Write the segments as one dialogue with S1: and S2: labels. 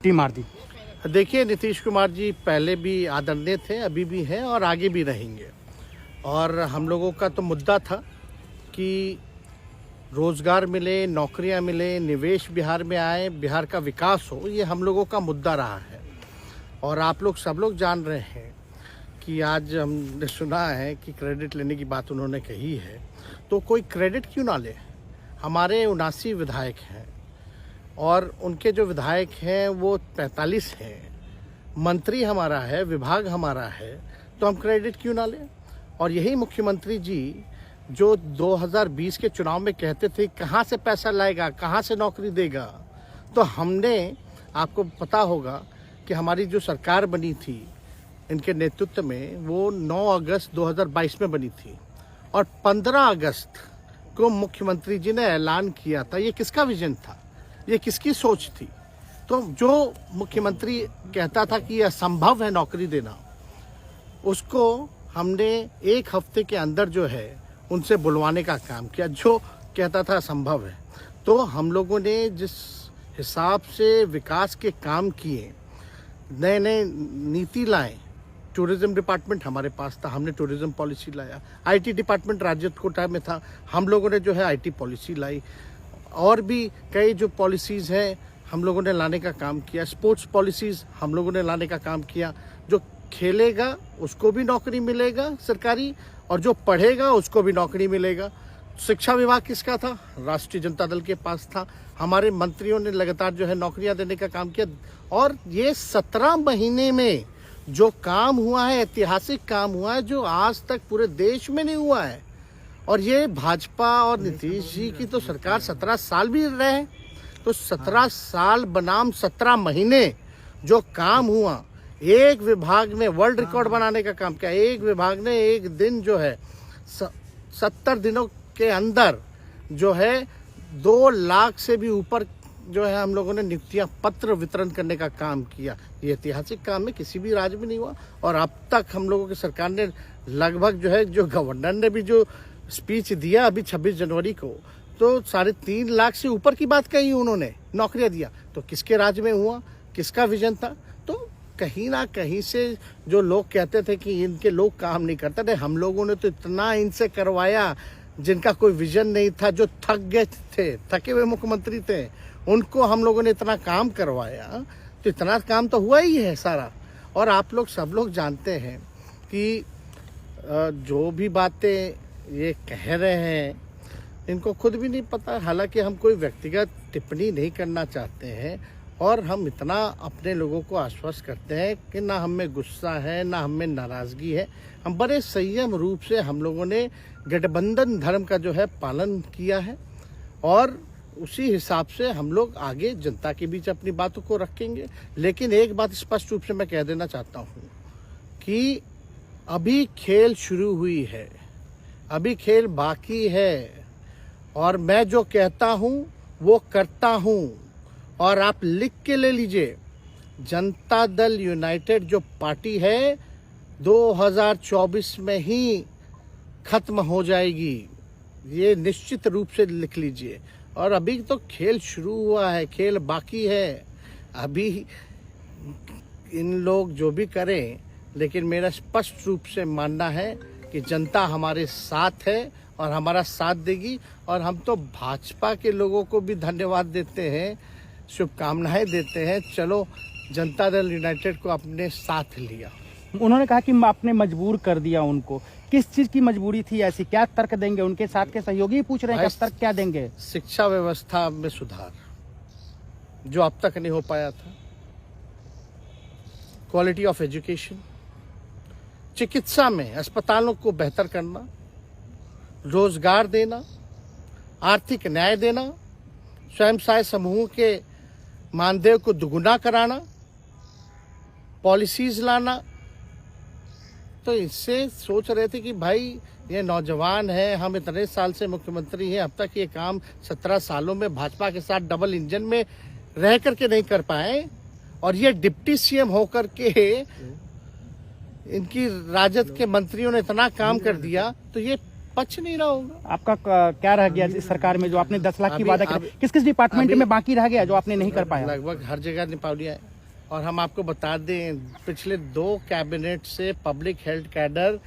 S1: T मार दी।
S2: देखिए, नीतीश कुमार जी पहले भी आदरणीय थे, अभी भी हैं और आगे भी रहेंगे। और हम लोगों का तो मुद्दा था कि रोज़गार मिले, नौकरियां मिले, निवेश बिहार में आए, बिहार का विकास हो, ये हम लोगों का मुद्दा रहा है। और आप लोग सब लोग जान रहे हैं कि आज हमने सुना है कि क्रेडिट लेने की बात उन्होंने कही है, तो कोई क्रेडिट क्यों ना ले। हमारे 79 विधायक हैं और उनके जो विधायक हैं वो 45 हैं, मंत्री हमारा है, विभाग हमारा है, तो हम क्रेडिट क्यों ना लें। और यही मुख्यमंत्री जी जो 2020 के चुनाव में कहते थे कहाँ से पैसा लाएगा, कहाँ से नौकरी देगा, तो हमने, आपको पता होगा कि हमारी जो सरकार बनी थी इनके नेतृत्व में, वो 9 अगस्त 2022 में बनी थी और 15 अगस्त को मुख्यमंत्री जी ने ऐलान किया था। ये किसका विजन था, ये किसकी सोच थी। तो जो मुख्यमंत्री कहता था कि यह असंभव है नौकरी देना, उसको हमने एक हफ्ते के अंदर जो है उनसे बुलवाने का काम किया, जो कहता था असंभव है। तो हम लोगों ने जिस हिसाब से विकास के काम किए, नए नए नीति लाए, टूरिज्म डिपार्टमेंट हमारे पास था, हमने टूरिज्म पॉलिसी लाया। आईटी डिपार्टमेंट राज्य कोटा में था, हम लोगों ने जो है आईटी पॉलिसी लाई। और भी कई जो पॉलिसीज़ हैं हम लोगों ने लाने का काम किया। स्पोर्ट्स पॉलिसीज़ हम लोगों ने लाने का काम किया। जो खेलेगा उसको भी नौकरी मिलेगा सरकारी, और जो पढ़ेगा उसको भी नौकरी मिलेगा। शिक्षा विभाग किसका था, राष्ट्रीय जनता दल के पास था। हमारे मंत्रियों ने लगातार जो है नौकरियां देने का काम किया। और ये 17 महीने में जो काम हुआ है, ऐतिहासिक काम हुआ है, जो आज तक पूरे देश में नहीं हुआ है। और ये भाजपा और नीतीश जी की तो सरकार 17 साल भी रहे, तो 17 साल बनाम 17 महीने जो काम हुआ, एक विभाग ने वर्ल्ड रिकॉर्ड बनाने का काम किया। एक विभाग ने एक दिन जो है 70 दिनों के अंदर जो है 2 लाख से भी ऊपर जो है हम लोगों ने नियुक्तियां पत्र वितरण करने का काम किया। ये ऐतिहासिक काम है, किसी भी राज्य में नहीं हुआ। और अब तक हम लोगों की सरकार ने लगभग जो है, जो गवर्नर ने भी जो स्पीच दिया अभी 26 जनवरी को, तो 3.5 लाख से ऊपर की बात कही उन्होंने, नौकरियां दिया। तो किसके राज्य में हुआ, किसका विजन था। तो कहीं ना कहीं से जो लोग कहते थे कि इनके लोग काम नहीं करते थे, हम लोगों ने तो इतना इनसे करवाया जिनका कोई विजन नहीं था, जो थक गए थे, थके हुए मुख्यमंत्री थे, उनको हम लोगों ने इतना काम करवाया। तो इतना काम तो हुआ ही है सारा। और आप लोग सब लोग जानते हैं कि जो भी बातें ये कह रहे हैं इनको खुद भी नहीं पता। हालांकि हम कोई व्यक्तिगत टिप्पणी नहीं करना चाहते हैं, और हम इतना अपने लोगों को आश्वस्त करते हैं कि ना हम में गुस्सा है, ना हम में नाराज़गी है। हम बड़े संयम रूप से हम लोगों ने गठबंधन धर्म का जो है पालन किया है, और उसी हिसाब से हम लोग आगे जनता के बीच अपनी बातों को रखेंगे। लेकिन एक बात स्पष्ट रूप से मैं कह देना चाहता हूँ कि अभी खेल शुरू हुई है, अभी खेल बाकी है। और मैं जो कहता हूँ वो करता हूँ। और आप लिख के ले लीजिए, जनता दल यूनाइटेड जो पार्टी है 2024 में ही खत्म हो जाएगी, ये निश्चित रूप से लिख लीजिए। और अभी तो खेल शुरू हुआ है, खेल बाकी है। अभी इन लोग जो भी करें, लेकिन मेरा स्पष्ट रूप से मानना है कि जनता हमारे साथ है और हमारा साथ देगी। और हम तो भाजपा के लोगों को भी धन्यवाद देते हैं, शुभकामनाएं देते हैं। चलो, जनता दल यूनाइटेड को अपने साथ लिया।
S1: उन्होंने कहा कि आपने मजबूर कर दिया उनको। किस चीज की मजबूरी थी ऐसी, क्या तर्क देंगे? उनके साथ के सहयोगी पूछ रहे हैं, क्या तर्क क्या देंगे?
S2: शिक्षा व्यवस्था में सुधार जो अब तक नहीं हो पाया था, क्वालिटी ऑफ एजुकेशन, चिकित्सा में अस्पतालों को बेहतर करना, रोजगार देना, आर्थिक न्याय देना, स्वयं सहायता समूह के मानदेय को दुगुना कराना, पॉलिसीज लाना। तो इससे सोच रहे थे कि भाई ये नौजवान है, हम इतने साल से मुख्यमंत्री हैं, अब तक ये काम 17 सालों में भाजपा के साथ डबल इंजन में रह करके नहीं कर पाए, और ये डिप्टी सीएम होकर के इनकी राजद के मंत्रियों ने इतना काम कर दिया, तो ये पच नहीं रहा होगा।
S1: आपका क्या रह गया इस सरकार में, जो आपने 10 लाख की वादा किया, किस किस डिपार्टमेंट में बाकी रह गया जो आपने नहीं कर पाया?
S2: लगभग हर जगह निपा लिया है। और हम आपको बता दें, पिछले 2 कैबिनेट से पब्लिक हेल्थ कैडर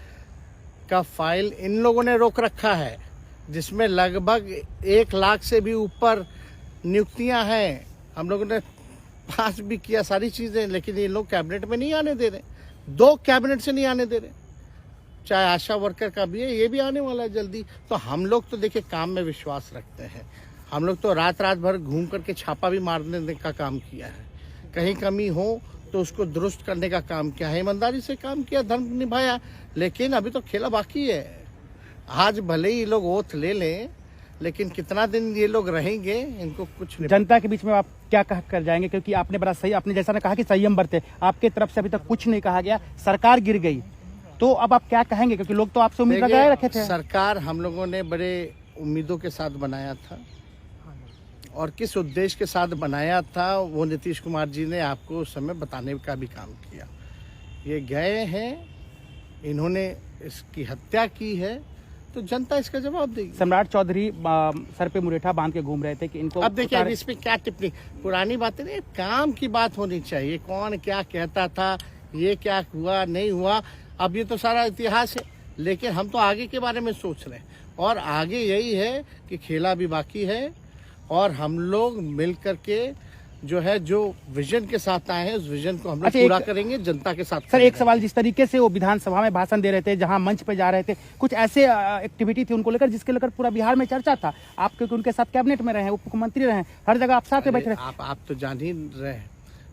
S2: का फाइल इन लोगों ने रोक रखा है, जिसमें लगभग 1 लाख से भी ऊपर नियुक्तियां हैं। हम लोगों ने पास भी किया सारी चीजें, लेकिन ये लोग कैबिनेट में नहीं आने दे रहे। 2 कैबिनेट से नहीं आने दे रहे। चाहे आशा वर्कर का भी है, ये भी आने वाला है जल्दी। तो हम लोग तो देखिए काम में विश्वास रखते हैं। हम लोग तो रात भर घूम करके छापा भी मारने का काम किया है। कहीं कमी हो तो उसको दुरुस्त करने का काम किया है, ईमानदारी से काम किया, धर्म निभाया। लेकिन अभी तो खेला बाकी है। आज भले ही ये लोग ओथ ले लें, लेकिन कितना दिन ये लोग रहेंगे, इनको कुछ नहीं।
S1: जनता के बीच में आप क्या कह कर जाएंगे? क्योंकि आपने बड़ा सही, आपने जैसा ने कहा कि संयम बरते, आपके तरफ से अभी तक कुछ नहीं कहा गया, सरकार गिर गई, तो अब आप क्या कहेंगे? क्योंकि लोग तो आपसे उम्मीद लगाए रखे थे।
S2: सरकार हम लोगों ने बड़े उम्मीदों के साथ बनाया था, और किस उद्देश्य के साथ बनाया था वो नीतीश कुमार जी ने आपको उस समय बताने का भी काम किया। ये गए हैं, इन्होंने इसकी हत्या की है, तो जनता इसका जवाब देगी।
S1: सम्राट चौधरी सर पे मुरेठा बांध के घूम रहे थे कि इनको
S2: अब देखिए, अब इस पे क्या टिप्पणी, पुरानी बातें नहीं, काम की बात होनी चाहिए। कौन क्या कहता था, ये क्या हुआ नहीं हुआ, अब ये तो सारा इतिहास है। लेकिन हम तो आगे के बारे में सोच रहे हैं, और आगे यही है कि खेला भी बाकी है, और हम लोग मिल करके जो है, जो विजन के साथ आए हैं, उस विजन को हम लोग पूरा करेंगे जनता के साथ।
S1: सर, एक सवाल, जिस तरीके से वो विधानसभा में भाषण दे रहे थे, जहां मंच पे जा रहे थे, कुछ ऐसे एक्टिविटी थी उनको लेकर जिसके लेकर पूरा बिहार में चर्चा था। आप क्योंकि उनके साथ कैबिनेट में रहे, उप मुख्यमंत्री रहे, हर जगह आप साथ में बैठे रहे।
S2: आप तो जान ही रहे हैं,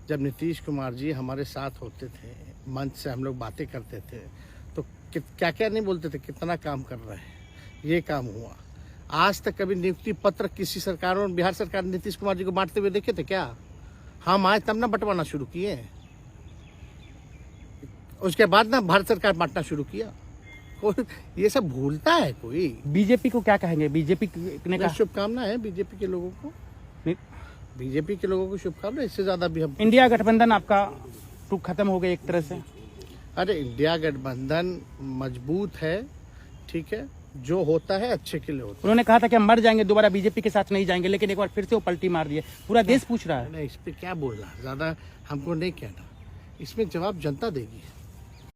S2: जब नीतीश कुमार जी हमारे साथ होते थे, मंच से हम लोग बातें करते थे, तो क्या क्या नहीं बोलते थे, कितना काम कर रहे हैं, ये काम हुआ। आज तक कभी नियुक्ति पत्र किसी सरकारों, बिहार सरकार नीतीश कुमार जी को बांटते हुए देखे थे क्या? हम आए तब ना बंटवाना शुरू किए, उसके बाद ना भारत सरकार बांटना शुरू किया। कोई ये सब भूलता है कोई?
S1: बीजेपी को क्या कहेंगे? बीजेपी ने कहा
S2: शुभकामना है बीजेपी के लोगों को, बीजेपी के लोगों को शुभकामना। इससे ज्यादा भी हम,
S1: इंडिया गठबंधन आपका खत्म हो गया एक तरह से।
S2: अरे इंडिया गठबंधन मजबूत है, ठीक है, जो होता है अच्छे के लिए होता है।
S1: उन्होंने कहा था कि हम मर जाएंगे, दोबारा बीजेपी के साथ नहीं जाएंगे, लेकिन एक बार फिर से वो पलटी मार दिए। पूरा देश पूछ रहा है।
S2: नहीं, इस पे क्या बोलना, ज्यादा हमको नहीं कहना, इसमें जवाब जनता देगी।